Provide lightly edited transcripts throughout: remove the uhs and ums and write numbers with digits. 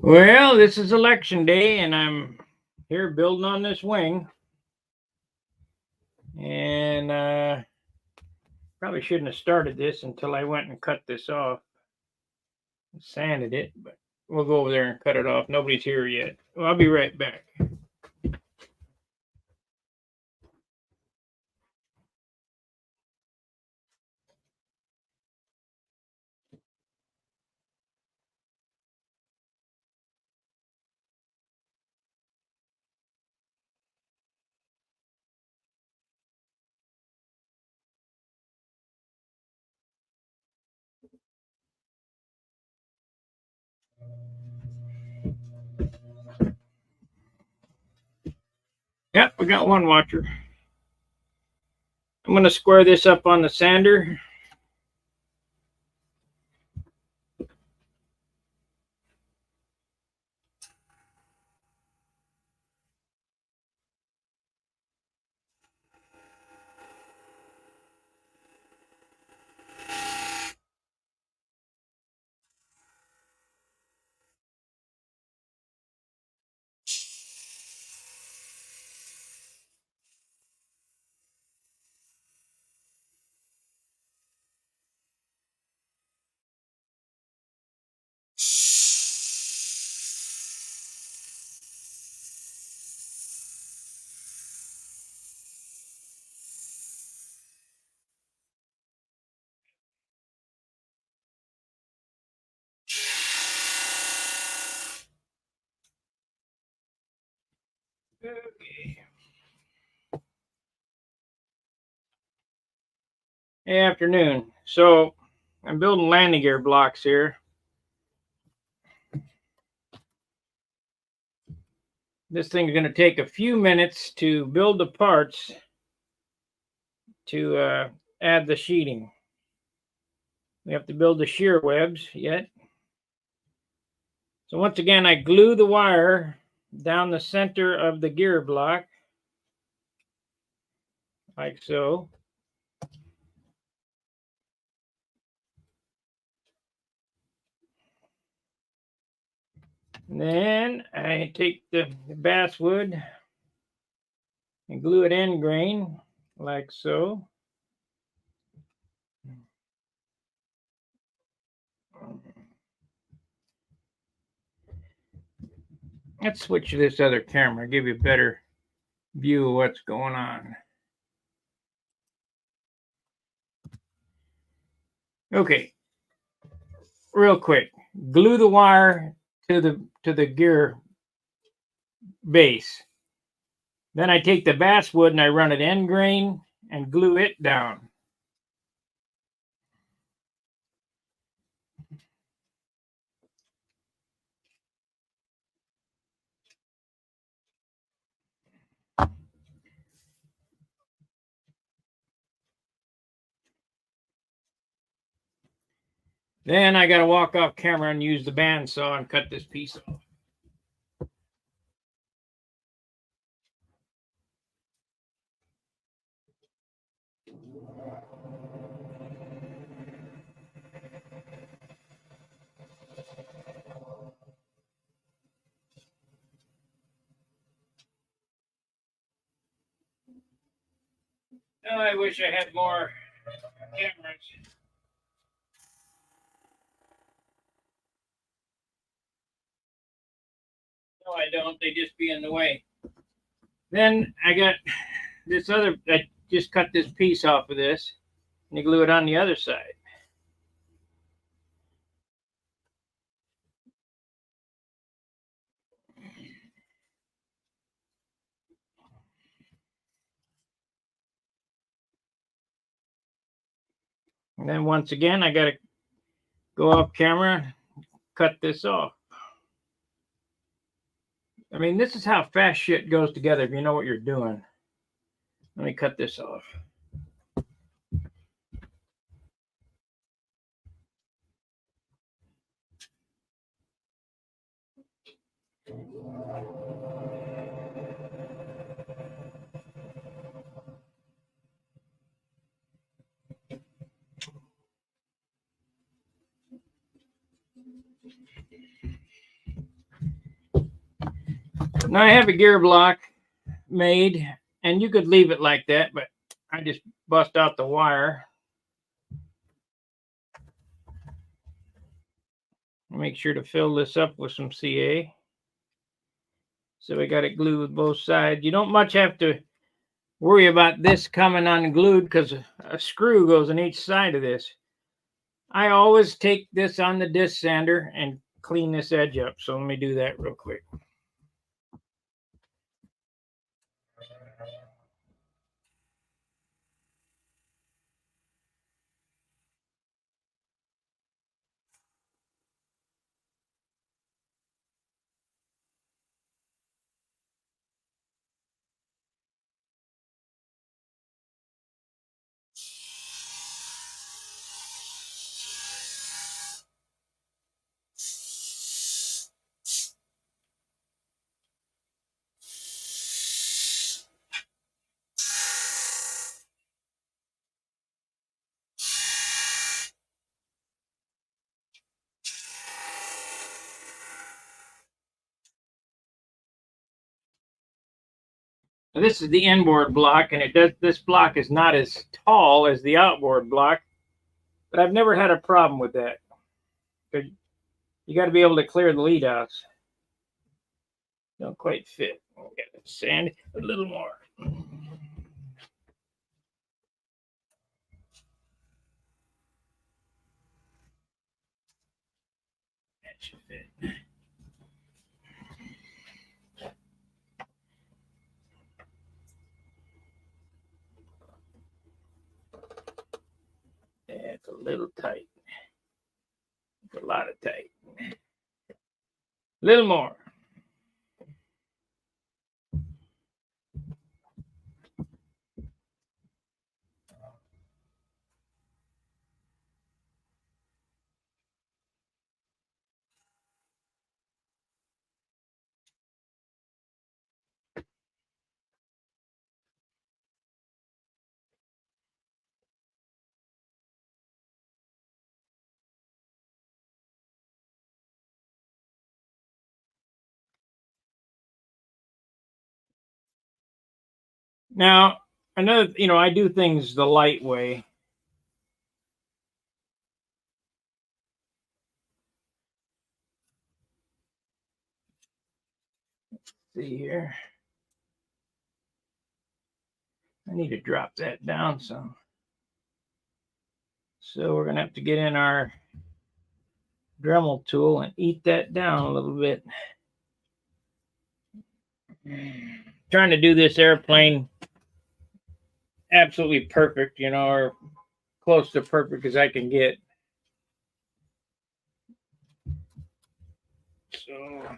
Well, this is election day, and I'm here building on this wing. And probably shouldn't have started this until I went and cut this off. Sanded it, but we'll go over there and cut it off. Nobody's here yet. Well, I'll be right back. Yep, we got one watcher. I'm going to square this up on the sander. Okay. Hey, afternoon. So I'm building landing gear blocks here. This thing's going to take a few minutes to build the parts to add the sheeting. We have to build the shear webs yet. So once again, I glue the wire down the center of the gear block, like so. And then I take the basswood and glue it end grain, like so. Let's switch to this other camera, give you a better view of what's going on. Okay, real quick, glue the wire to the gear base. Then I take the basswood and I run it end grain and glue it down. Then I got to walk off camera and use the bandsaw and cut this piece off. Oh, I wish I had more cameras. No, I don't. They just be in the way. Then I got this other, I just cut this piece off of this and you glue it on the other side. And then once again, I got to go off camera, cut this off. I mean, this is how fast shit goes together if you know what you're doing. Let me cut this off. Now I have a gear block made, and you could leave it like that, but I just bust out the wire. Make sure to fill this up with some CA. So we got it glued with both sides. You don't much have to worry about this coming unglued because a screw goes on each side of this. I always take this on the disc sander and clean this edge up. So let me do that real quick. Now this is the inboard block, and this block is not as tall as the outboard block, but I've never had a problem with that. You got to be able to clear the lead outs. Don't quite fit. We got to sand a little more. That should fit. It's a little tight. It's a lot of tight. A little more. Now, another, I do things the light way. Let's see here. I need to drop that down some. So we're going to have to get in our Dremel tool and eat that down a little bit. Trying to do this airplane absolutely perfect, or close to perfect as I can get. So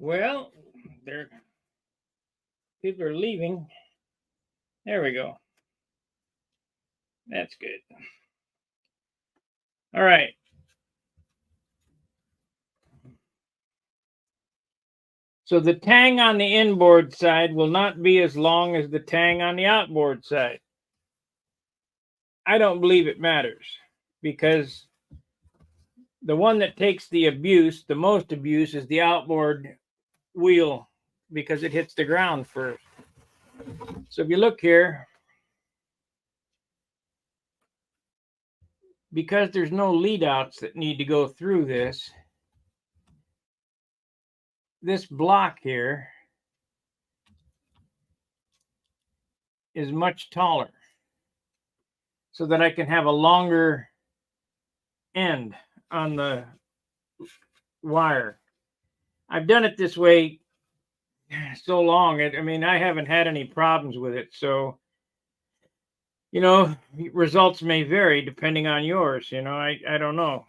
well, people are leaving. There we go. That's good. All right. So the tang on the inboard side will not be as long as the tang on the outboard side. I don't believe it matters because the one that takes the most abuse, is the outboard wheel because it hits the ground first. So if you look here, because there's no lead outs that need to go through this, this block here is much taller so that I can have a longer end on the wire. I've done it this way so long. I mean, I haven't had any problems with it. So, you know, results may vary depending on yours. You know, I don't know.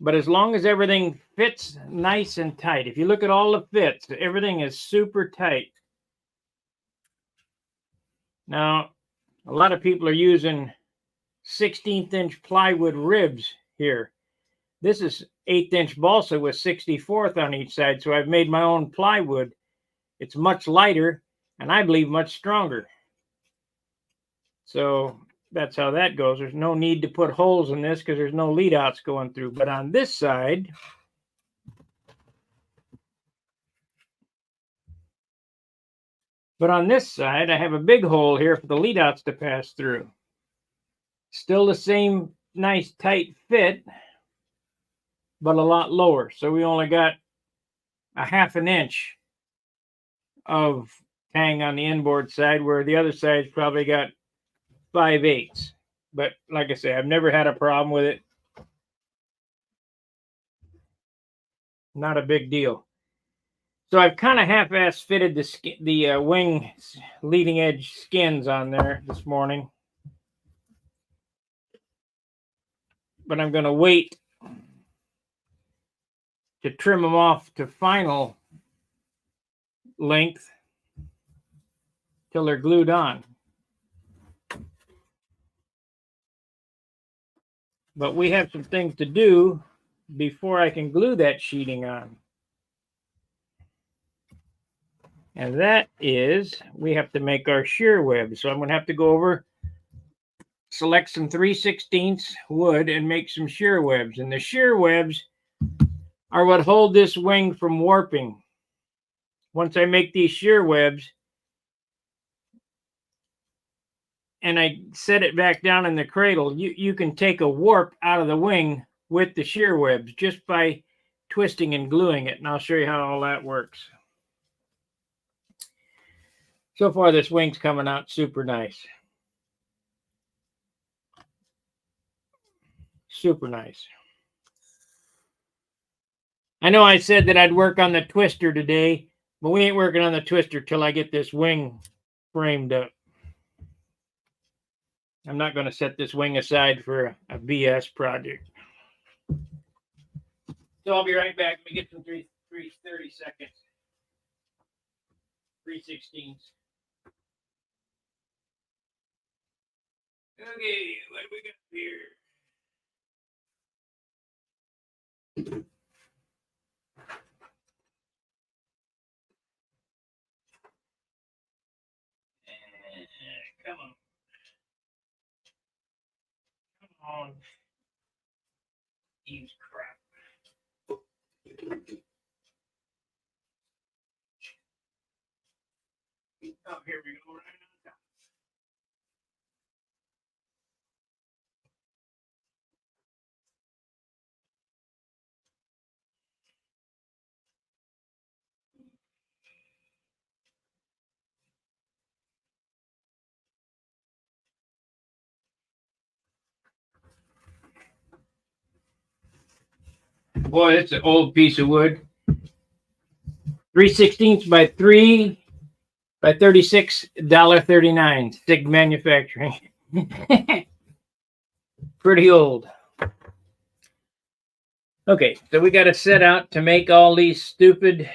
But as long as everything fits nice and tight, if you look at all the fits, everything is super tight. Now, a lot of people are using 16th inch plywood ribs here. This is 1/8 inch balsa with 64th on each side. So I've made my own plywood. It's much lighter and I believe much stronger. So that's how that goes. There's no need to put holes in this because there's no lead outs going through. But on this side, I have a big hole here for the lead outs to pass through. Still the same nice tight fit, but a lot lower. So we only got a 1/2 inch of tang on the inboard side, where the other side's probably got 5/8. But like I say, I've never had a problem with it. Not a big deal. So I've kind of half-ass fitted the wing leading edge skins on there this morning. But I'm going to wait to trim them off to final length till they're glued on. But we have some things to do before I can glue that sheeting on. And that is, we have to make our shear web. So I'm going to have to go over, select some 3/16 wood and make some shear webs. And the shear webs are what hold this wing from warping. Once I make these shear webs and I set it back down in the cradle, you can take a warp out of the wing with the shear webs just by twisting and gluing it. And I'll show you how all that works. So far, this wing's coming out super nice. Super nice. I know I said that I'd work on the twister today, but we ain't working on the twister till I get this wing framed up. I'm not going to set this wing aside for a BS project. So I'll be right back. Let me get some 30 seconds. 3/16. Okay, what do we got here? Come on. Come on. Eve's crap. Oh, here we go. Right on top. Boy, it's an old piece of wood. 3/16 by 3 by 36, $1.39. Sig Manufacturing. Pretty old. Okay, so we got to set out to make all these stupid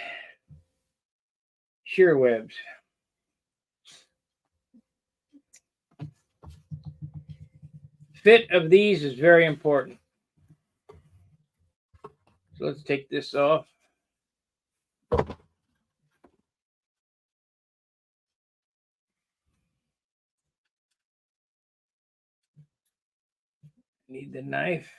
shear webs. Fit of these is very important. So let's take this off. Need the knife.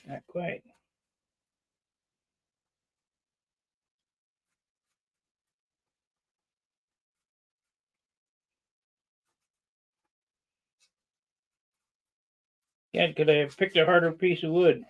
Not quite. Yeah, could I have picked a harder piece of wood?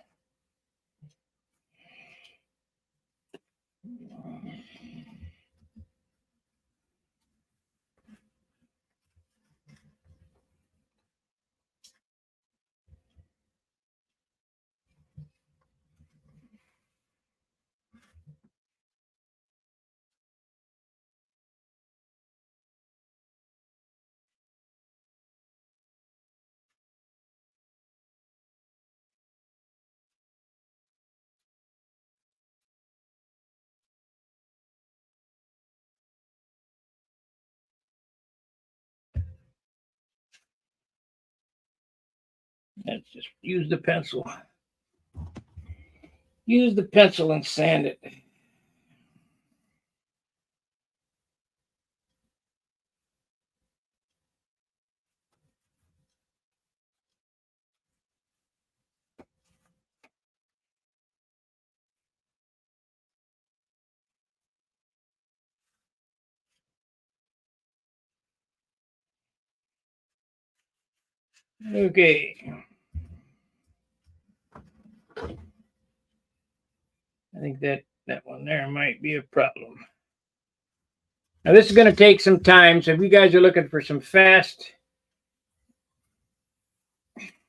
Let's just use the pencil. Use the pencil and sand it. Okay. I think that one there might be a problem. Now this is going to take some time, so if you guys are looking for some fast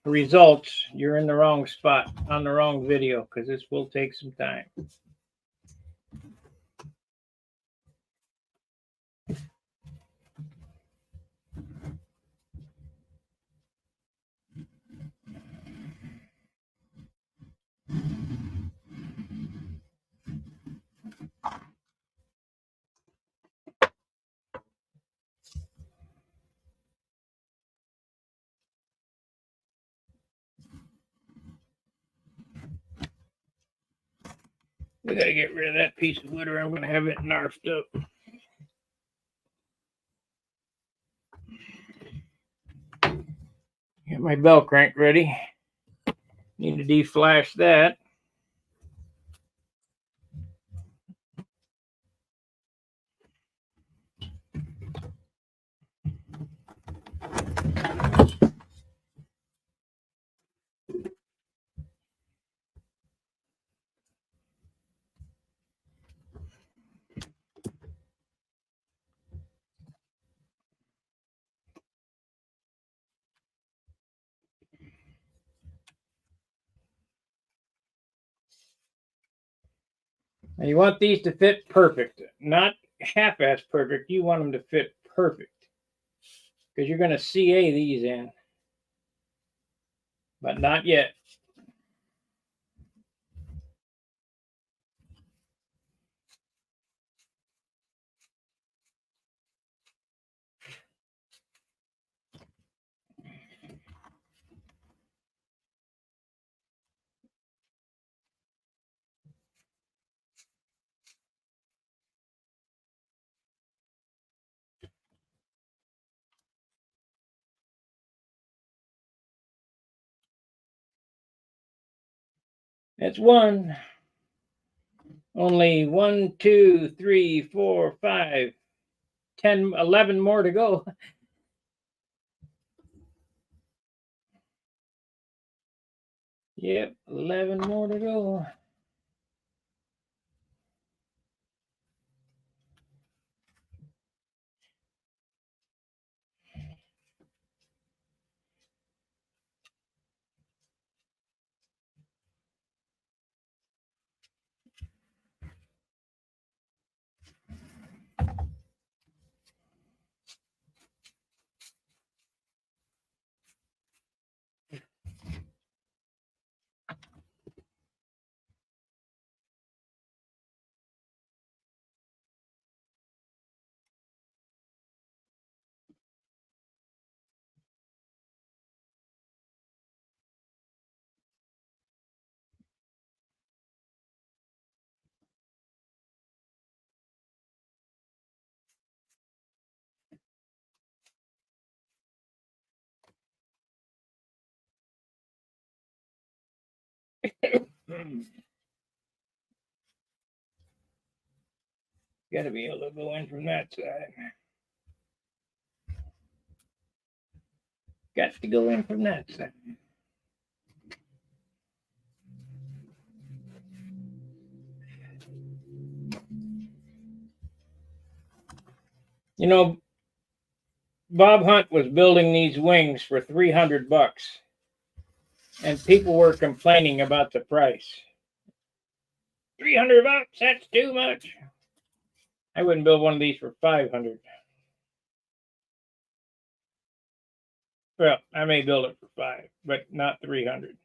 results, you're in the wrong spot on the wrong video, because this will take some time. We got to get rid of that piece of wood or I'm going to have it narfed up. Get my bell crank ready. Need to deflash that. Now you want these to fit perfect, not half-ass perfect. You want them to fit perfect, because you're going to CA these in, but not yet. That's one. Only 1, 2, 3, 4, 5, 10, 11 more to go. Yep, 11 more to go. Got to be able to go in from that side. Got to go in from that side. You know, Bob Hunt was building these wings for $300, and people were complaining about the price. $300, that's too much. I wouldn't build one of these for $500. Well, I may build it for $500, but not $300.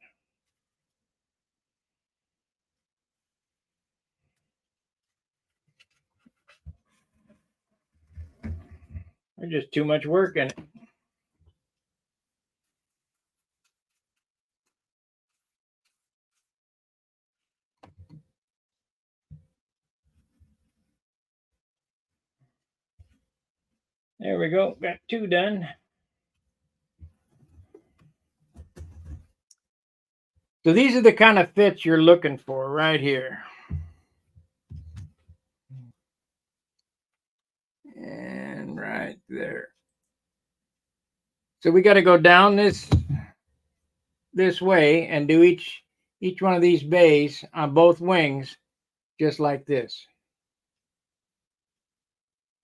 There's just too much work in it. There we go. Got 2 done. So these are the kind of fits you're looking for right here. And right there. So we got to go down this way and do each one of these bays on both wings just like this.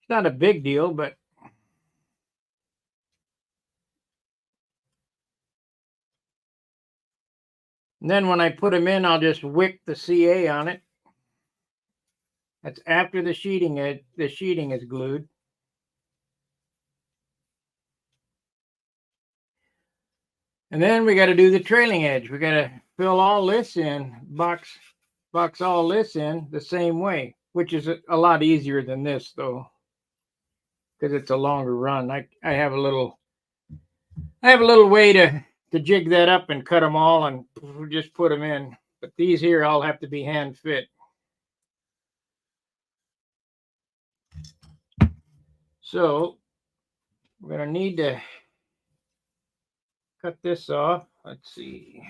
It's not a big deal, but and then when I put them in, I'll just wick the CA on it. That's after the sheeting is glued. And then we got to do the trailing edge. We got to fill all this in, box all this in the same way, which is a lot easier than this though, because it's a longer run. I have a little way to jig that up and cut them all and just put them in. But these here all have to be hand fit. So we're going to need to cut this off. Let's see.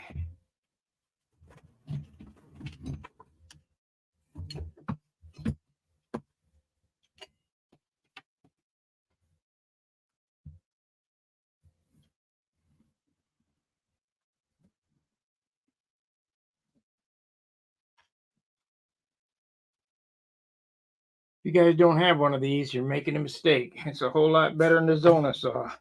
If you guys don't have one of these, you're making a mistake. It's a whole lot better than the Zona saw.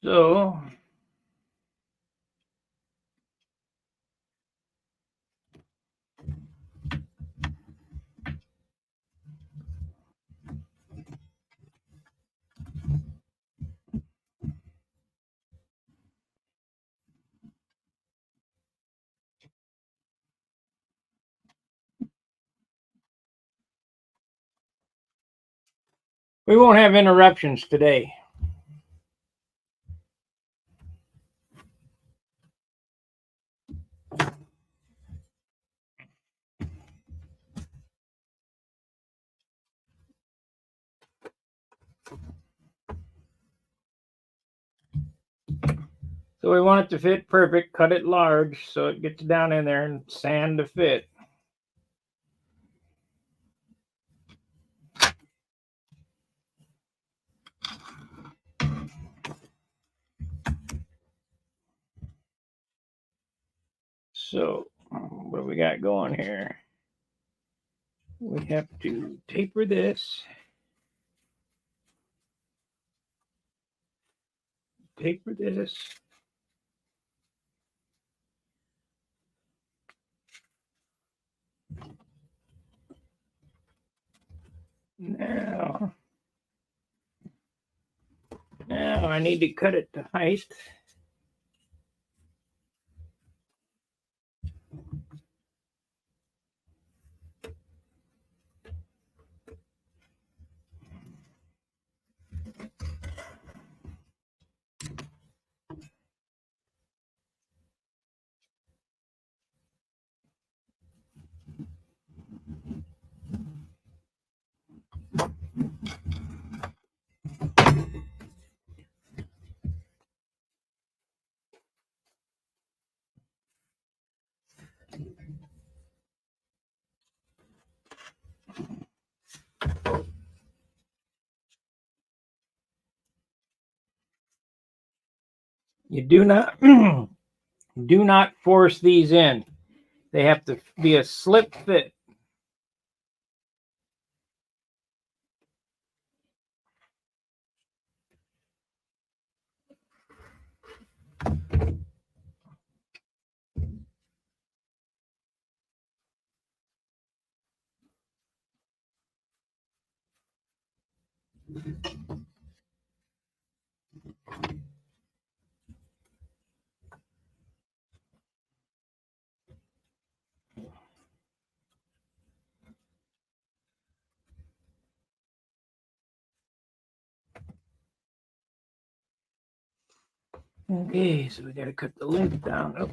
So we won't have interruptions today. So we want it to fit perfect, cut it large so it gets down in there and sand to fit. So what do we got going here? We have to taper this. Taper this. Now I need to cut it to height. You do not do not force these in. They have to be a slip fit. Okay, so we got to cut the length down. Oh.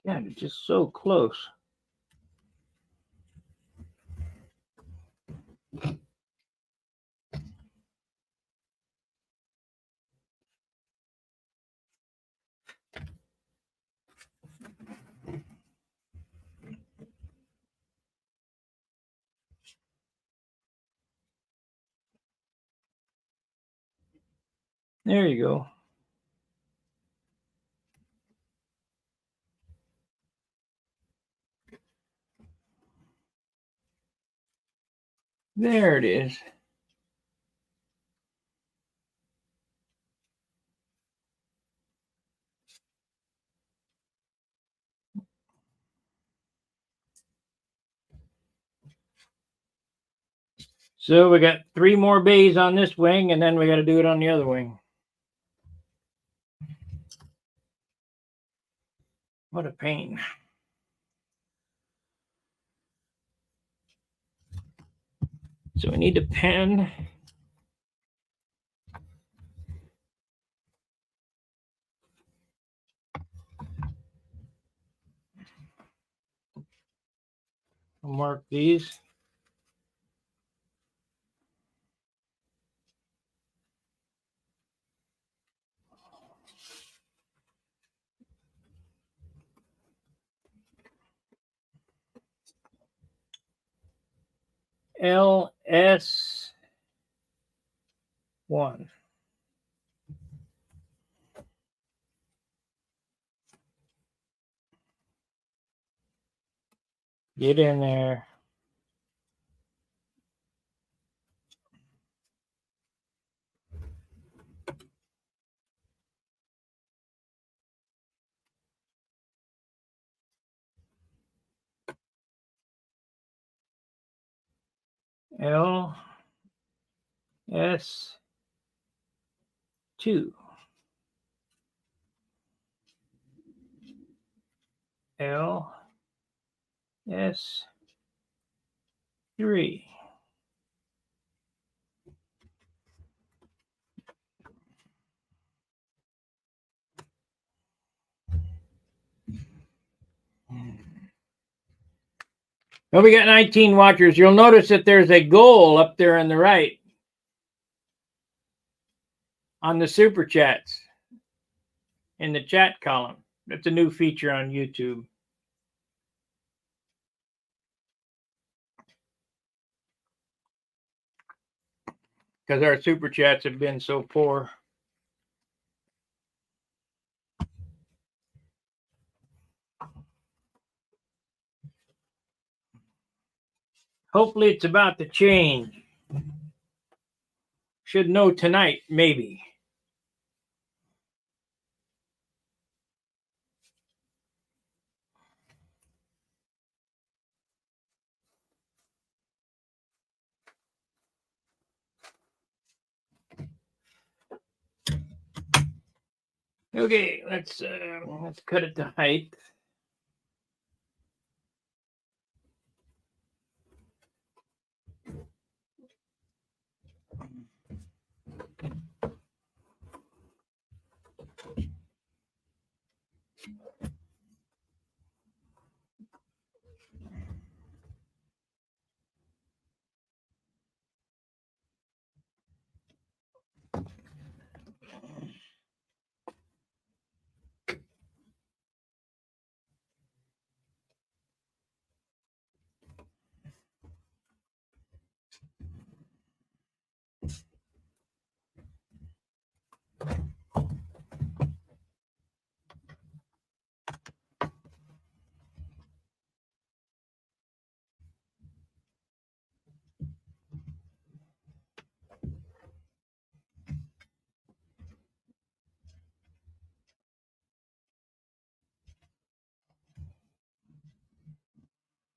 Yeah, it's just so close. There you go. There it is. So we got 3 more bays on this wing, and then we got to do it on the other wing. What a pain. So we need to pen. I'll mark these. LS1. Get in there. LS2. LS3. Well, we got 19 watchers. You'll notice that there's a goal up there on the right on the super chats in the chat column. That's a new feature on YouTube. because our super chats have been so poor. Hopefully it's about to change. Should know tonight, maybe. Okay, let's cut it to height.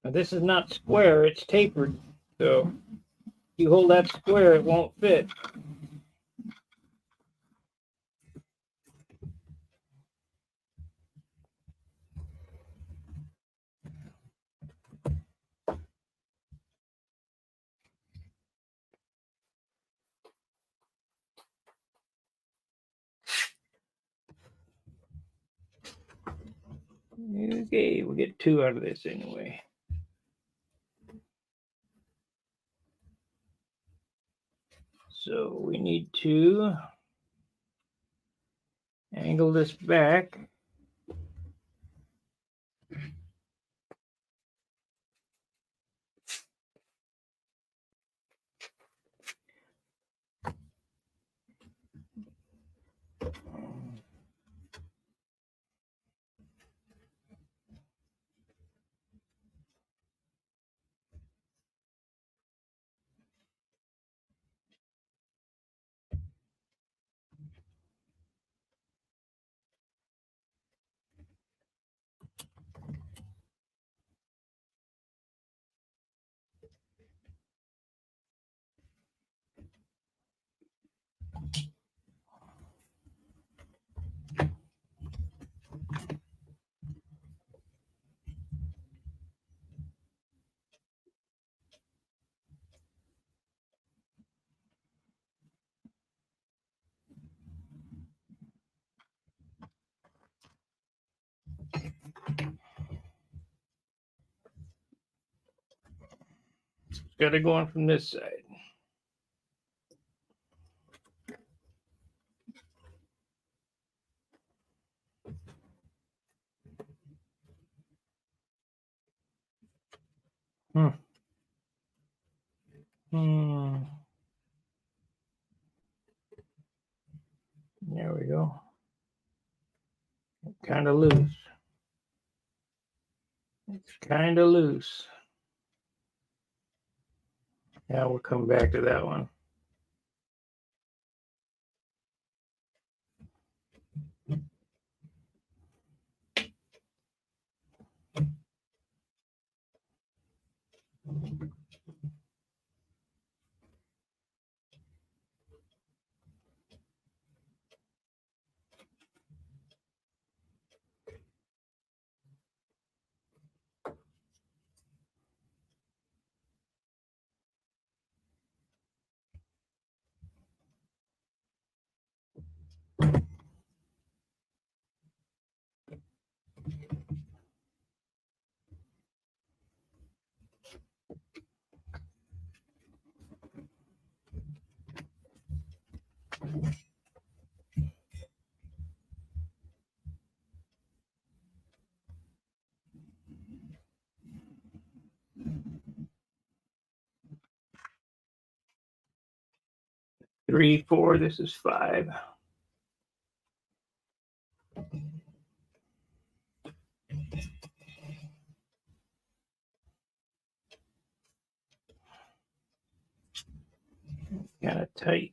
Now this is not square, it's tapered. So if you hold that square, it won't fit. Okay, we'll get 2 out of this anyway. So we need to angle this back. Got it going from this side. There we go. Kind of loose. It's kind of loose. Yeah, we'll come back to that one. 3, 4. This is 5. Kind of tight.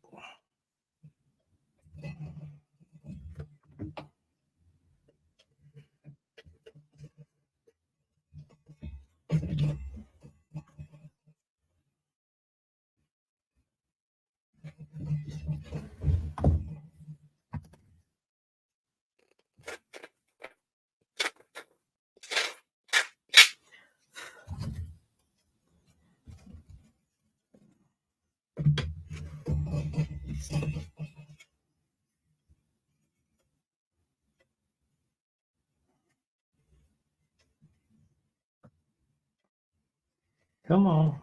Come on.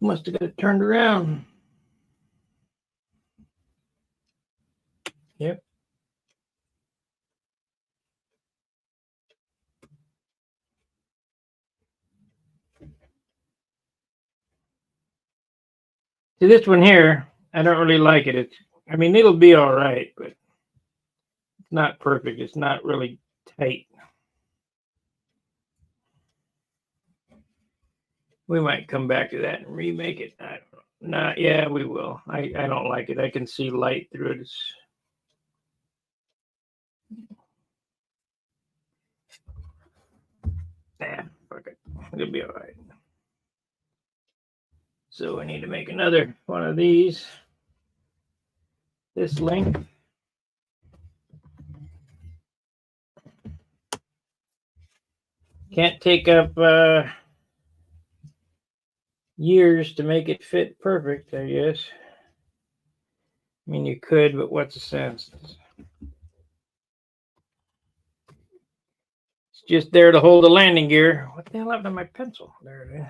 Must have got it turned around. Yep. See, this one here, I don't really like it. I mean, it'll be all right, but it's not perfect. It's not really tight. We might come back to that and remake it. I don't know. Nah, yeah, we will. I don't like it. I can see light through it. Fuck it. It'll be all right. So I need to make another one of these. This length. Can't take up years to make it fit perfect, I guess. I mean, you could, but what's the sense? It's just there to hold the landing gear. What the hell happened to my pencil? There it is.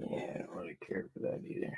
Yeah, I don't really care for that either.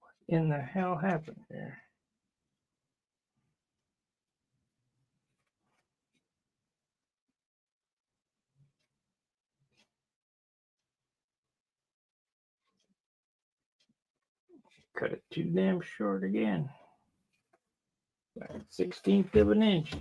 What in the hell happened there? Cut it too damn short again. Like 1/16 of an inch.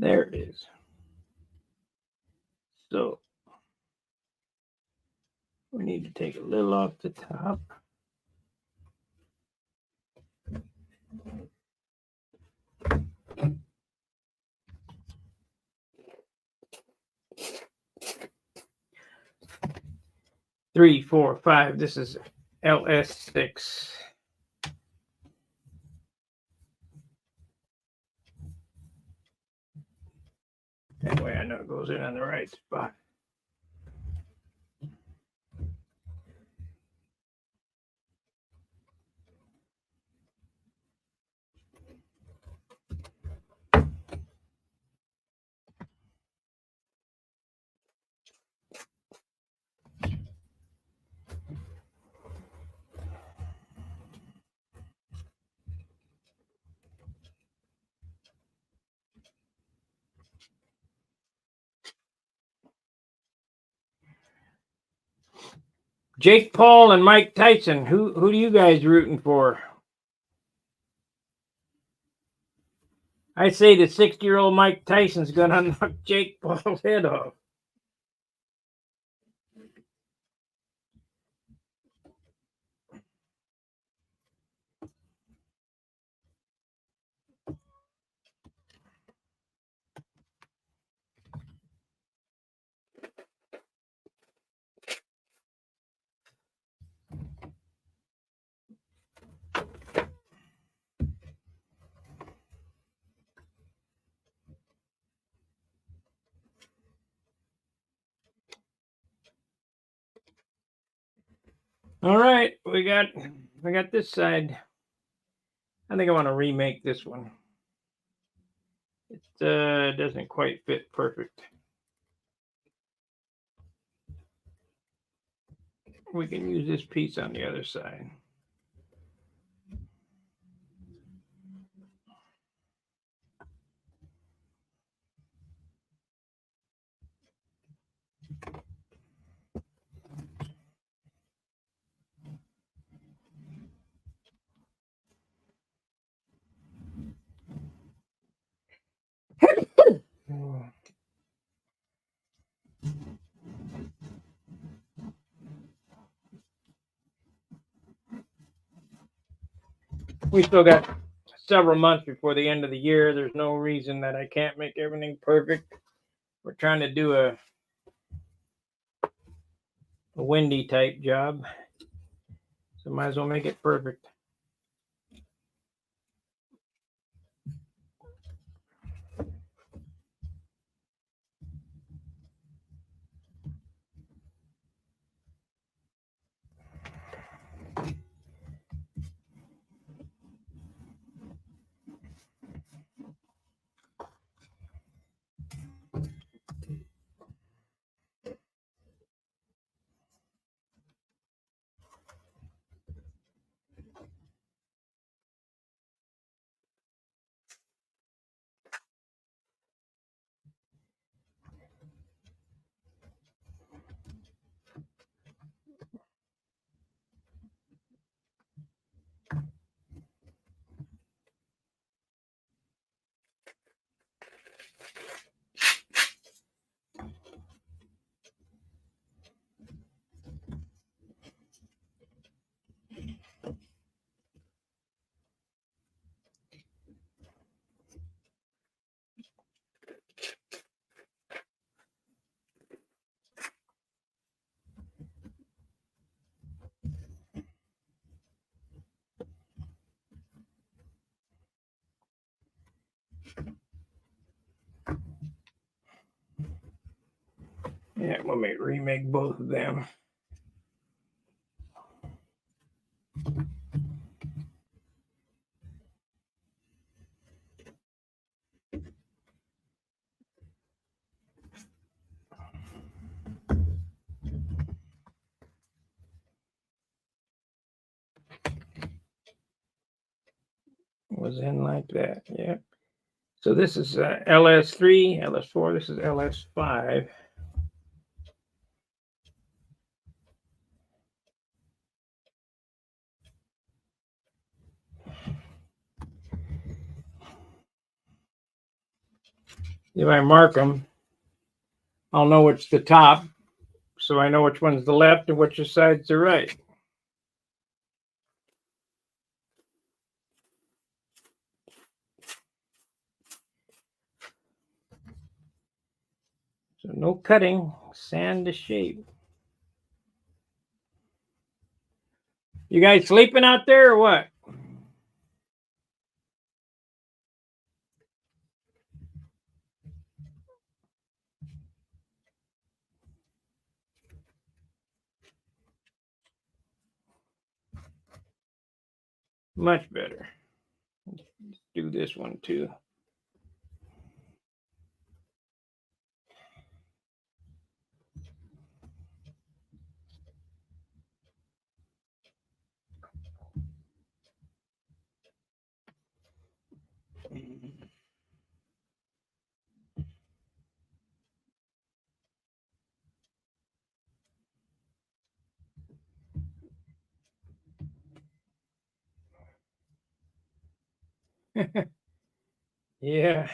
There it is. So we need to take a little off the top. Three, 4, 5. This is LS6. That way I know it goes in on the right spot. Jake Paul and Mike Tyson. Who do you guys rooting for? I say the 60-year-old Mike Tyson's gonna knock Jake Paul's head off. All right, we got this side. I think I want to remake this one. It doesn't quite fit perfect. We can use this piece on the other side. We still got several months before the end of the year. There's no reason that I can't make everything perfect. We're trying to do a windy type job, so might as well make it perfect. Yeah, we'll remake both of them. Was in like that, yeah. So this is LS3, LS4, this is LS5. If I mark them, I'll know which the top, so I know which one's the left and which side's the right. So no cutting, sand to shape. You guys sleeping out there or what? Much better. Let's do this one too. Yeah.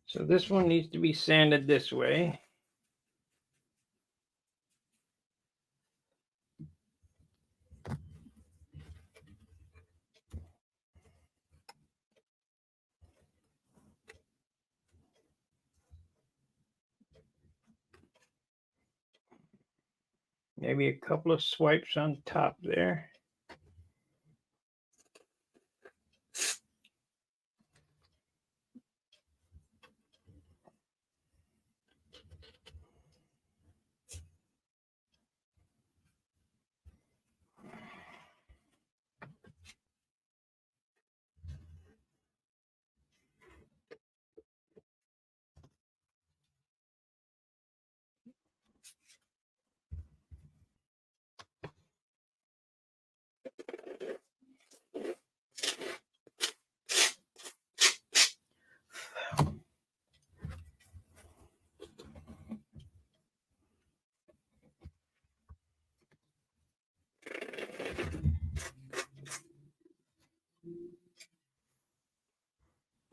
So this one needs to be sanded this way. Maybe a couple of swipes on top there.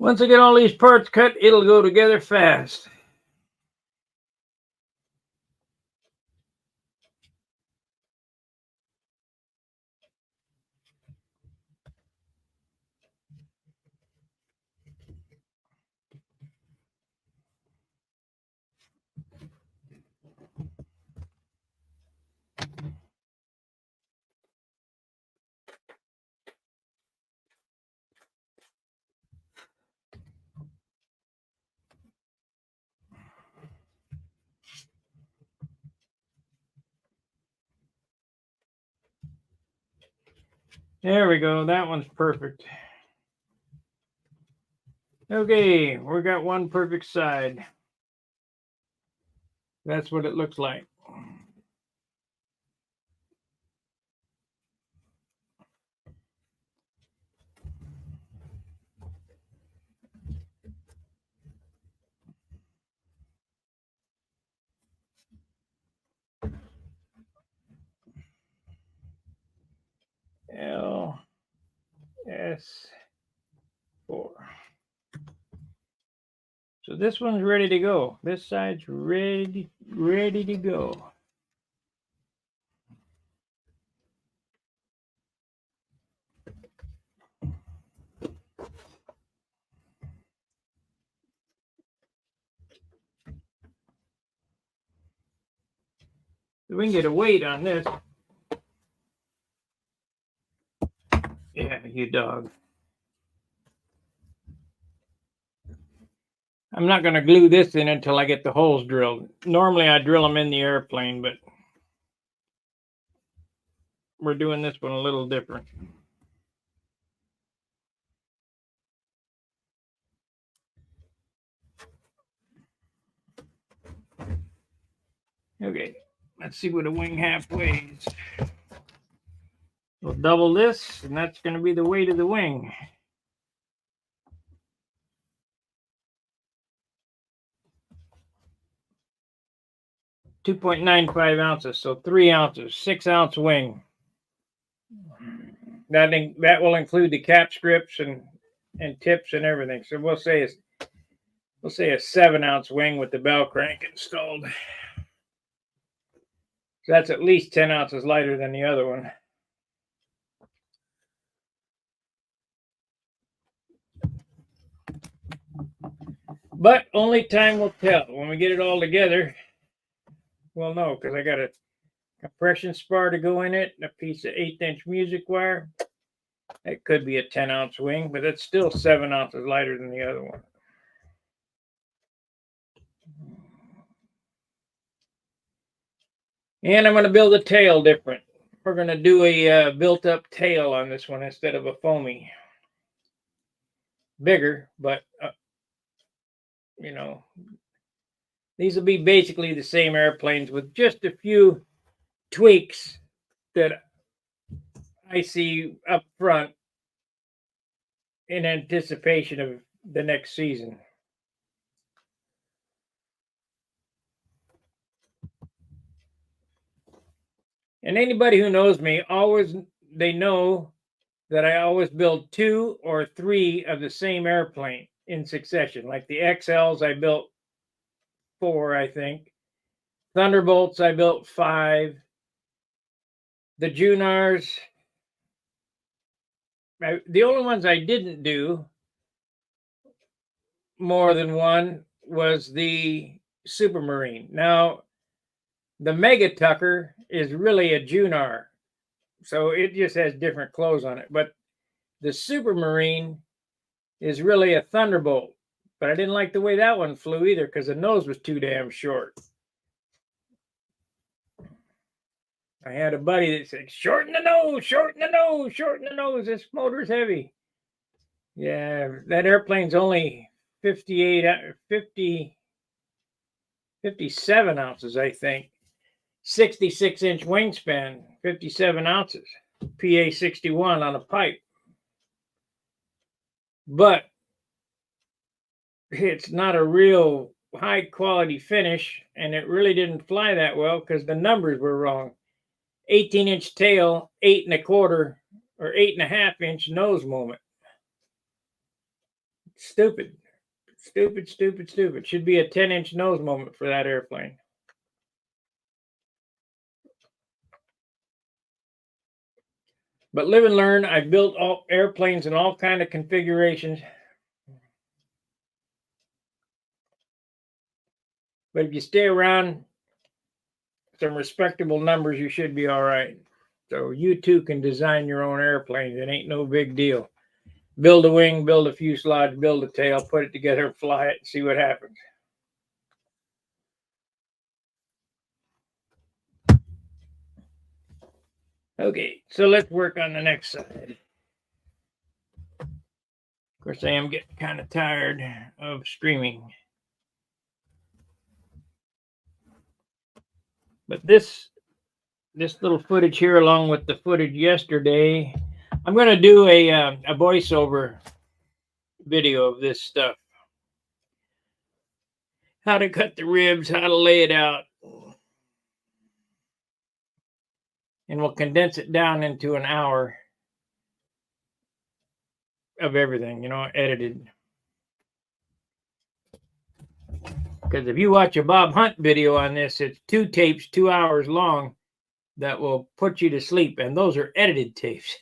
Once I get all these parts cut, it'll go together fast. There we go. That one's perfect. Okay, we got one perfect side. That's what it looks like. LS4. So this one's ready to go. This side's ready to go. We can get a weight on this. Yeah, you dog. I'm not going to glue this in until I get the holes drilled. Normally I drill them in the airplane, but we're doing this one a little different. Okay, let's see what a wing half weighs. We'll double this, and that's going to be the weight of the wing. 2.95 ounces, so 3 ounces, 6-ounce wing. That will include the cap strips and tips and everything. So we'll say a 7-ounce wing with the bell crank installed. So that's at least 10 ounces lighter than the other one. But only time will tell. When we get it all together, we'll know, because I got a compression spar to go in it, and a piece of 1/8-inch music wire. It could be a 10-ounce wing, but it's still 7 ounces lighter than the other one. And I'm going to build a tail different. We're going to do a built-up tail on this one instead of a foamy. Bigger, but, you know, these will be basically the same airplanes with just a few tweaks that I see up front in anticipation of the next season. And anybody who knows me, they know that I always build 2 or 3 of the same airplane in succession. Like the XLs, I built 4, I think. Thunderbolts, I built 5. The Junars, the only ones I didn't do more than one was the Supermarine. Now, the Mega Tucker is really a Junar, so it just has different clothes on it. But the Supermarine is really a Thunderbolt. But I didn't like the way that one flew either, because the nose was too damn short. I had a buddy that said, shorten the nose, shorten the nose, shorten the nose. This motor's heavy. Yeah, that airplane's only 57 ounces, I think. 66-inch wingspan, 57 ounces. PA 61 on a pipe. But it's not a real high quality finish, and it really didn't fly that well because the numbers were wrong. 18-inch tail, 8 1/4 or 8.5-inch nose moment. Stupid. Should be a 10-inch nose moment for that airplane. But live and learn. I've built all airplanes in all kind of configurations. But if you stay around some respectable numbers, you should be all right. So you too can design your own airplanes. It ain't no big deal. Build a wing, build a fuselage, build a tail, put it together, fly it, and see what happens. Okay, so let's work on the next side. Of course, I am getting kind of tired of streaming. But this little footage here, along with the footage yesterday, I'm going to do a voiceover video of this stuff. How to cut the ribs, how to lay it out. And we'll condense it down into an hour of everything, edited. Because if you watch a Bob Hunt video on this, it's 2 tapes, 2 hours long, that will put you to sleep. And those are edited tapes.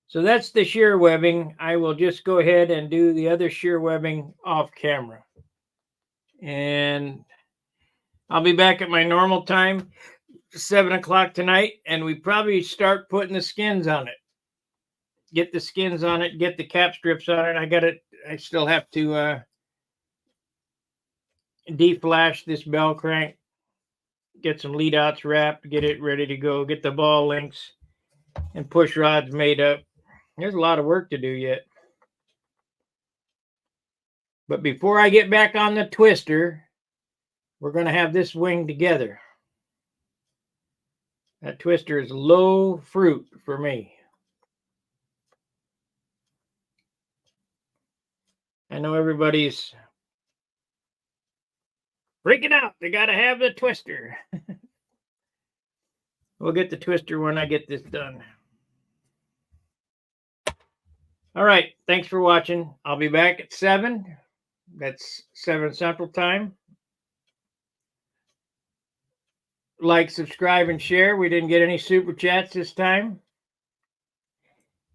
So that's the shear webbing. I will just go ahead and do the other shear webbing off camera. And I'll be back at my normal time, 7 o'clock tonight, and we probably start putting the skins on it. Get the skins on it, get the cap strips on it. I still have to deflash this bell crank, get some lead outs wrapped, get it ready to go, get the ball links and push rods made up. There's a lot of work to do yet. But before I get back on the twister, we're going to have this wing together. That twister is low fruit for me. I know everybody's freaking out. They got to have the twister. We'll get the twister when I get this done. All right. Thanks for watching. I'll be back at 7. That's 7 Central Time. Like, subscribe, and share. We didn't get any super chats this time,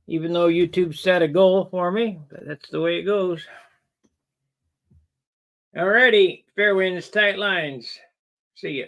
even though YouTube set a goal for me. But that's the way it goes. Alrighty, fair winds, tight lines. See ya.